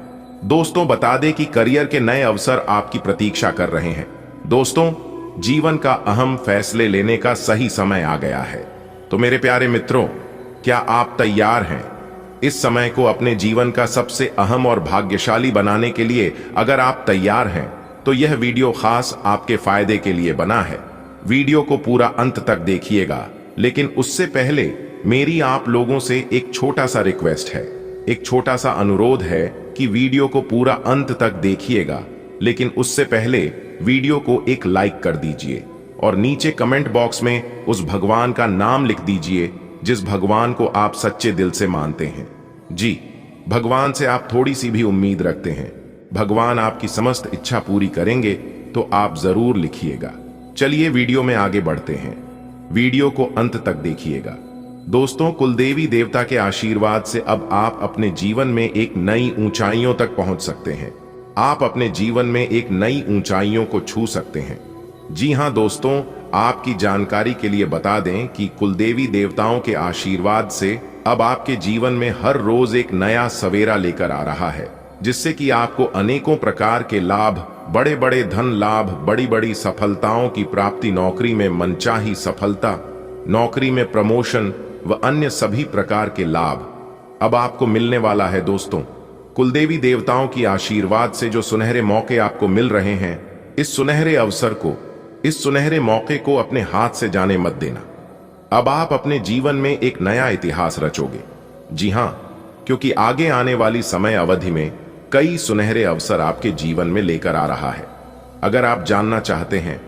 दोस्तों, बता दें कि करियर के नए अवसर आपकी प्रतीक्षा कर रहे हैं। दोस्तों, जीवन का अहम फैसले लेने का सही समय आ गया है। तो मेरे प्यारे मित्रों, क्या आप तैयार हैं इस समय को अपने जीवन का सबसे अहम और भाग्यशाली बनाने के लिए? अगर आप तैयार हैं तो यह वीडियो खास आपके फायदे के लिए बना है। वीडियो को पूरा अंत तक देखिएगा, लेकिन उससे पहले मेरी आप लोगों से एक छोटा सा रिक्वेस्ट है, एक छोटा सा अनुरोध है कि वीडियो को पूरा अंत तक देखिएगा, लेकिन उससे पहले वीडियो को एक लाइक कर दीजिए और नीचे कमेंट बॉक्स में उस भगवान का नाम लिख दीजिए जिस भगवान को आप सच्चे दिल से मानते हैं। जी, भगवान से आप थोड़ी सी भी उम्मीद रखते हैं। भगवान आपकी समस्त इच्छा पूरी करेंगे, तो आप जरूर लिखिएगा। चलिए वीडियो में आगे बढ़ते हैं। वीडियो को अंत तक देखिएगा। दोस्तों, कुलदेवी देवता के आशीर्वाद से अब आप अपने जीवन में एक नई ऊंचाइयों तक पहुंच सकते हैं। आप अपने जीवन में एक नई ऊंचाइयों को छू सकते हैं। जी हां दोस्तों, आपकी जानकारी के लिए बता दें कि कुलदेवी देवताओं के आशीर्वाद से अब आपके जीवन में हर रोज एक नया सवेरा लेकर आ रहा है, जिससे कि आपको अनेकों प्रकार के लाभ, बड़े बड़े धन लाभ, बड़ी बड़ी सफलताओं की प्राप्ति, नौकरी में मनचाही सफलता, नौकरी में प्रमोशन व अन्य सभी प्रकार के लाभ अब आपको मिलने वाला है। दोस्तों, कुलदेवी देवताओं की आशीर्वाद से जो सुनहरे मौके आपको मिल रहे हैं, इस सुनहरे अवसर को, इस सुनहरे मौके को अपने हाथ से जाने मत देना। अब आप अपने जीवन में एक नया इतिहास रचोगे। जी हां, क्योंकि आगे आने वाली समय अवधि में कई सुनहरे अवसर आपके जीवन में लेकर आ रहा है। अगर आप जानना चाहते हैं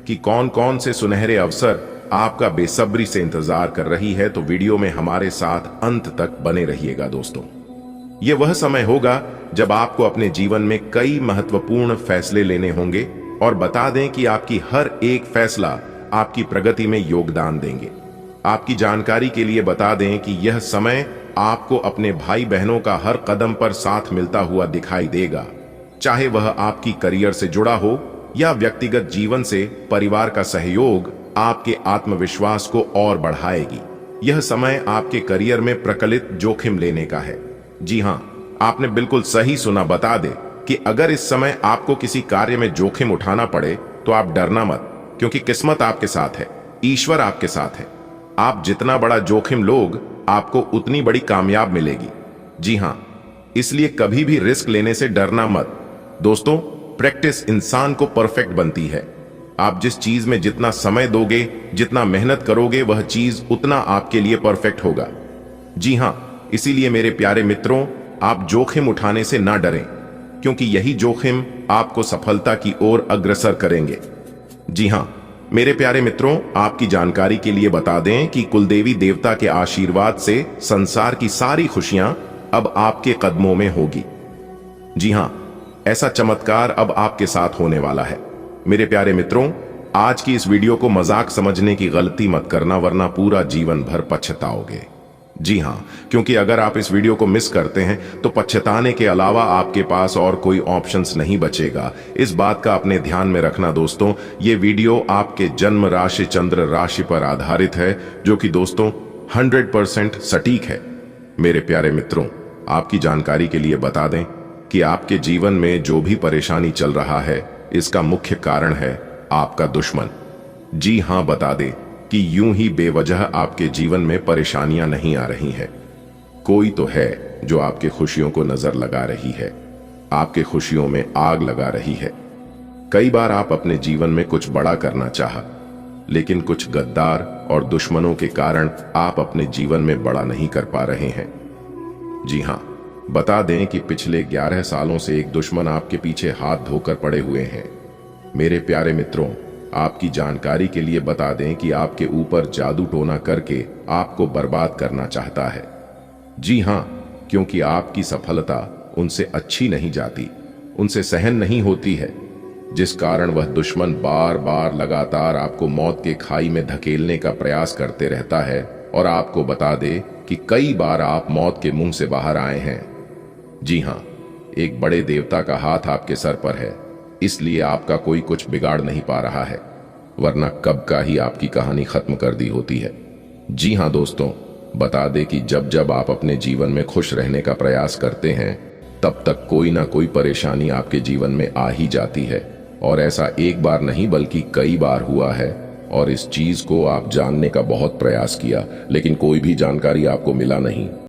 कि कौन कौन से सुनहरे अवसर आपका बेसब्री से इंतजार कर रही है, तो वीडियो में हमारे साथ अंत तक बने रहिएगा। दोस्तों, यह वह समय होगा जब आपको अपने जीवन में कई महत्वपूर्ण फैसले लेने होंगे, और बता दें कि आपकी हर एक फैसला आपकी प्रगति में योगदान देंगे। आपकी जानकारी के लिए बता दें कि यह समय आपको अपने भाई बहनों का हर कदम पर साथ मिलता हुआ दिखाई देगा, चाहे वह आपकी करियर से जुड़ा हो या व्यक्तिगत जीवन से। परिवार का सहयोग आपके आत्मविश्वास को और बढ़ाएगी। यह समय आपके करियर में प्रकलित जोखिम लेने का है। जी हां, आपने बिल्कुल सही सुना। बता दे कि अगर इस समय आपको किसी कार्य में जोखिम उठाना पड़े तो आप डरना मत, क्योंकि किस्मत आपके साथ है, ईश्वर आपके साथ है। आप जितना बड़ा जोखिम लोग, आपको उतनी बड़ी कामयाब मिलेगी। जी हां, इसलिए कभी भी रिस्क लेने से डरना मत। दोस्तों, प्रैक्टिस इंसान को परफेक्ट बनती है। आप जिस चीज में जितना समय दोगे, जितना मेहनत करोगे, वह चीज उतना आपके लिए परफेक्ट होगा। जी हां, इसीलिए मेरे प्यारे मित्रों, आप जोखिम उठाने से ना डरें, क्योंकि यही जोखिम आपको सफलता की ओर अग्रसर करेंगे। जी हां, मेरे प्यारे मित्रों, आपकी जानकारी के लिए बता दें कि कुलदेवी देवता के आशीर्वाद से संसार की सारी खुशियां अब आपके कदमों में होगी। जी हां, ऐसा चमत्कार अब आपके साथ होने वाला है। मेरे प्यारे मित्रों, आज की इस वीडियो को मजाक समझने की गलती मत करना, वरना पूरा जीवन भर पछताओगे। जी हां, क्योंकि अगर आप इस वीडियो को मिस करते हैं तो पछताने के अलावा आपके पास और कोई ऑप्शंस नहीं बचेगा। इस बात का अपने ध्यान में रखना दोस्तों। ये वीडियो आपके जन्म राशि चंद्र राशि पर आधारित है, जो कि दोस्तों 100% सटीक है। मेरे प्यारे मित्रों, आपकी जानकारी के लिए बता दें कि आपके जीवन में जो भी परेशानी चल रहा है, इसका मुख्य कारण है आपका दुश्मन। जी हां, बता दें कि यूं ही बेवजह आपके जीवन में परेशानियां नहीं आ रही हैं। कोई तो है जो आपके खुशियों को नजर लगा रही है, आपके खुशियों में आग लगा रही है। कई बार आप अपने जीवन में कुछ बड़ा करना चाहा, लेकिन कुछ गद्दार और दुश्मनों के कारण आप अपने जीवन में बड़ा नहीं कर पा रहे हैं। जी हां, बता दें कि पिछले 11 सालों से एक दुश्मन आपके पीछे हाथ धोकर पड़े हुए हैं। मेरे प्यारे मित्रों, आपकी जानकारी के लिए बता दें कि आपके ऊपर जादू टोना करके आपको बर्बाद करना चाहता है। जी हां, क्योंकि आपकी सफलता उनसे अच्छी नहीं जाती, उनसे सहन नहीं होती है, जिस कारण वह दुश्मन बार बार लगातार आपको मौत के खाई में धकेलने का प्रयास करते रहता है। और आपको बता दे कि कई बार आप मौत के मुंह से बाहर आए हैं। जी हां, एक बड़े देवता का हाथ आपके सर पर है, इसलिए आपका कोई कुछ बिगाड़ नहीं पा रहा है, वरना कब का ही आपकी कहानी खत्म कर दी होती है। जी हां दोस्तों, बता दे कि जब जब आप अपने जीवन में खुश रहने का प्रयास करते हैं, तब तक कोई ना कोई परेशानी आपके जीवन में आ ही जाती है। और ऐसा एक बार नहीं बल्कि कई बार हुआ है। और इस चीज को आप जानने का बहुत प्रयास किया, लेकिन कोई भी जानकारी आपको मिला नहीं।